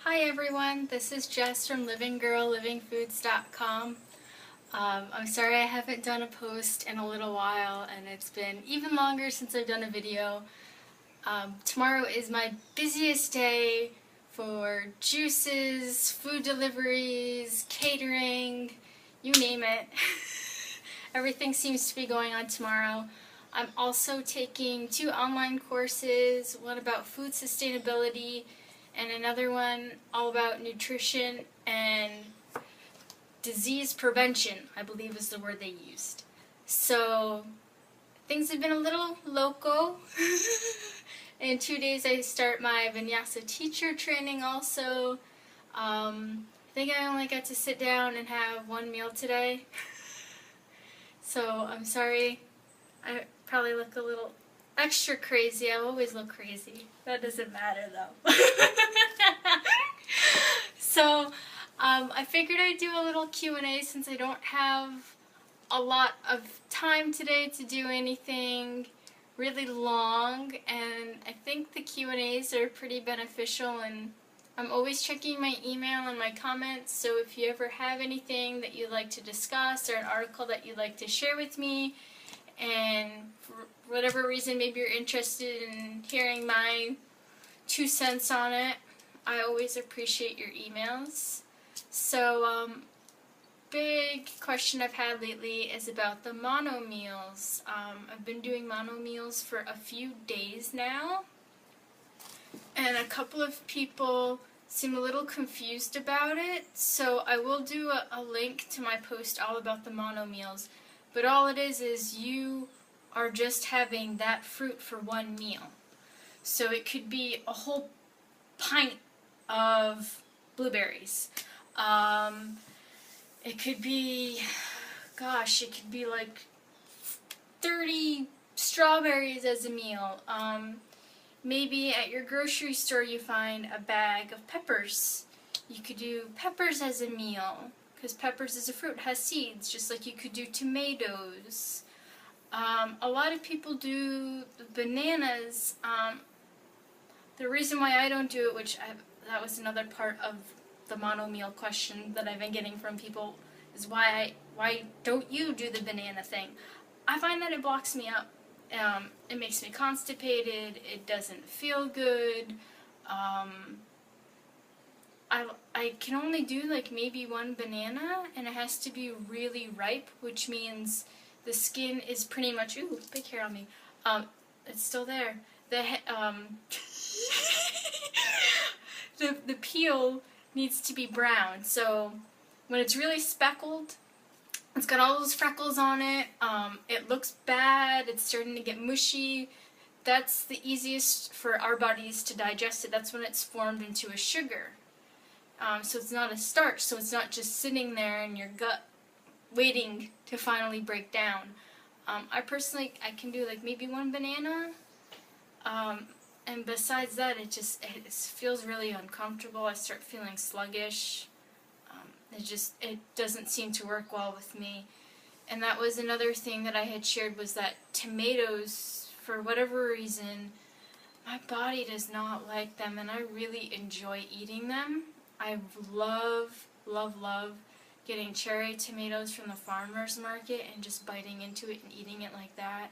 Hi everyone, this is Jess from LivingGirlLivingFoods.com. I'm sorry I haven't done a post in a little while, and it's been even longer since I've done a video. Tomorrow is my busiest day for juices, food deliveries, catering, you name it. Everything seems to be going on tomorrow. I'm also taking 2 online courses, one about food sustainability and another one all about nutrition and disease prevention, I believe is the word they used. So things have been a little loco. In 2 days I start my Vinyasa teacher training also. I think I only got to sit down and have 1 meal today. So I'm sorry, I probably look a little extra crazy. I always look crazy. That doesn't matter though. So I figured I'd do a little Q&A since I don't have a lot of time today to do anything really long, and I think the Q&As are pretty beneficial, and I'm always checking my email and my comments, so if you ever have anything that you'd like to discuss or an article that you'd like to share with me, and for whatever reason maybe you're interested in hearing my 2 cents on it, I always appreciate your emails. So, big question I've had lately is about the mono meals. I've been doing mono meals for a few days now, and a couple of people seem a little confused about it, so I will do a link to my post all about the mono meals. But all it is you are just having that fruit for 1 meal. So it could be a whole pint of blueberries. It could be, gosh, it could be like 30 strawberries as a meal. Maybe at your grocery store you find a bag of peppers. You could do peppers as a meal, because peppers is a fruit, has seeds, just like you could do tomatoes. A lot of people do bananas. The reason why I don't do it, that was another part of the mono meal question that I've been getting from people, is why don't you do the banana thing? I find that it blocks me up. It makes me constipated. It doesn't feel good. I can only do like maybe 1 banana, and it has to be really ripe, which means the skin is pretty much, ooh, big hair on me. It's still there. The peel needs to be brown. So when it's really speckled, it's got all those freckles on it, it looks bad, it's starting to get mushy. That's the easiest for our bodies to digest it. That's when it's formed into a sugar. So it's not a starch, so it's not just sitting there in your gut waiting to finally break down. I can do like maybe 1 banana, and besides that it feels really uncomfortable. I start feeling sluggish. It doesn't seem to work well with me. And that was another thing that I had shared, was that tomatoes, for whatever reason, my body does not like them, and I really enjoy eating them. I love, love, love getting cherry tomatoes from the farmer's market and just biting into it and eating it like that,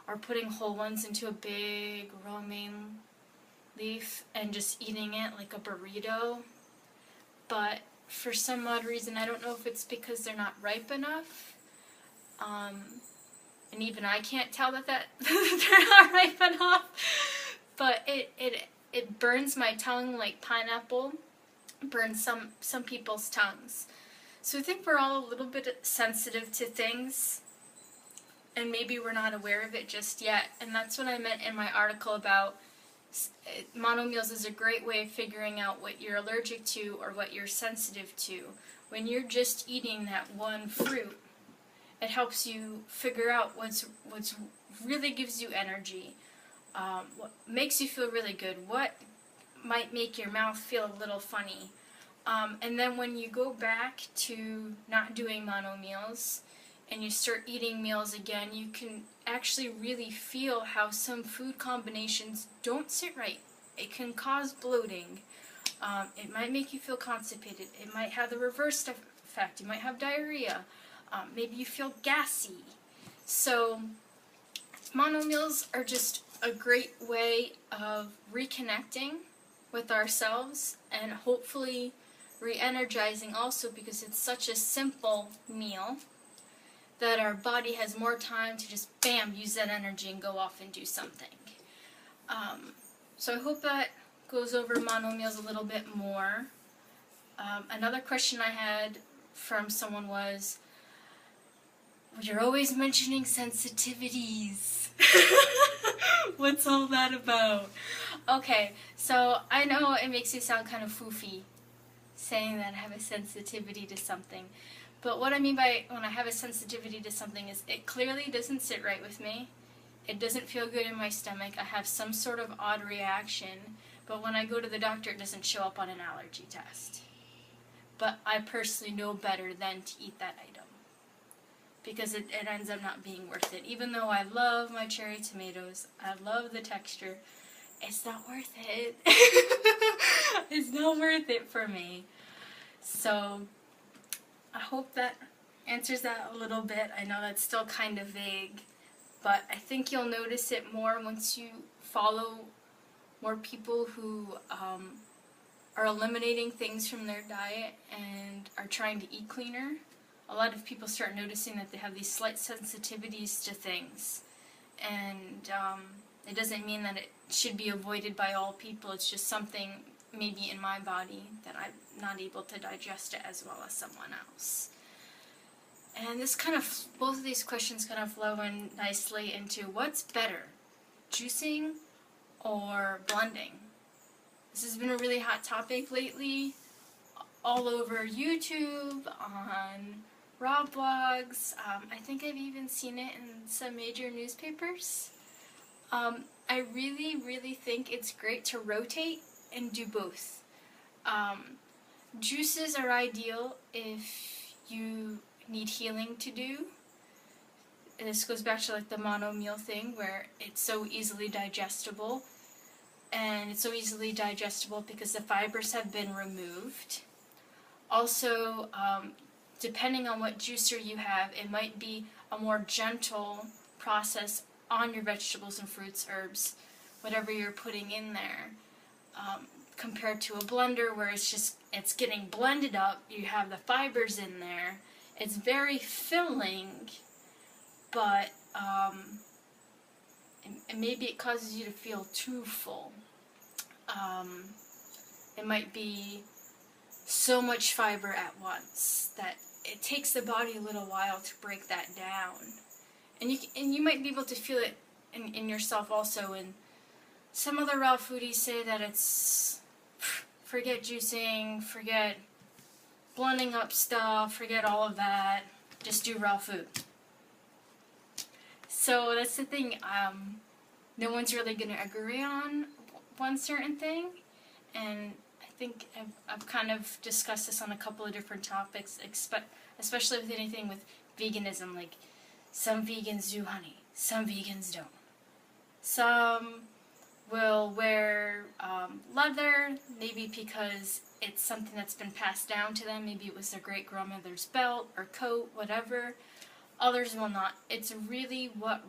or putting whole ones into a big romaine leaf and just eating it like a burrito. But for some odd reason, I don't know if it's because they're not ripe enough, and even I can't tell that they're not ripe enough, but it burns my tongue like pineapple burns some people's tongues. So I think we're all a little bit sensitive to things, and maybe we're not aware of it just yet, and that's what I meant in my article about mono meals is a great way of figuring out what you're allergic to or what you're sensitive to. When you're just eating that 1 fruit, it helps you figure out what's really gives you energy, what makes you feel really good, what might make your mouth feel a little funny. And then when you go back to not doing mono meals and you start eating meals again, you can actually really feel how some food combinations don't sit right. It can cause bloating. It might make you feel constipated. It might have the reverse effect. You might have diarrhea. Maybe you feel gassy. So mono meals are just a great way of reconnecting with ourselves and hopefully re-energizing also, because it's such a simple meal that our body has more time to just bam, use that energy and go off and do something. So I hope that goes over mono meals a little bit more. Another question I had from someone was, you're always mentioning sensitivities. What's all that about? Okay, so I know it makes you sound kind of foofy saying that I have a sensitivity to something. But what I mean by when I have a sensitivity to something is it clearly doesn't sit right with me. It doesn't feel good in my stomach. I have some sort of odd reaction. But when I go to the doctor, it doesn't show up on an allergy test. But I personally know better than to eat that item, because it ends up not being worth it. Even though I love my cherry tomatoes, I love the texture, it's not worth it. It's not worth it for me. So I hope that answers that a little bit. I know that's still kind of vague, but I think you'll notice it more once you follow more people who are eliminating things from their diet and are trying to eat cleaner. A lot of people start noticing that they have these slight sensitivities to things, and it doesn't mean that it should be avoided by all people. It's just something maybe in my body that I'm not able to digest it as well as someone else. And this kind of, both of these questions kind of flow in nicely into what's better, juicing or blending. This has been a really hot topic lately, all over YouTube, on raw blogs. I think I've even seen it in some major newspapers. I really think it's great to rotate and do both. Juices are ideal if you need healing to do. And this goes back to like the mono meal thing, where it's so easily digestible. And it's so easily digestible because the fibers have been removed. Also, depending on what juicer you have, it might be a more gentle process on your vegetables and fruits, herbs, whatever you're putting in there, compared to a blender where it's getting blended up. You have the fibers in there. It's very filling, but and maybe it causes you to feel too full. It might be so much fiber at once that it takes the body a little while to break that down. And you might be able to feel it in yourself also. And some other raw foodies say that it's forget juicing, forget blending up stuff, forget all of that, just do raw food. So that's the thing, no one's really going to agree on one certain thing, and I think I've kind of discussed this on a couple of different topics, especially with anything with veganism. Like, some vegans do honey, some vegans don't. Some will wear leather, maybe because it's something that's been passed down to them. Maybe it was their great-grandmother's belt or coat, whatever. Others will not. It's really what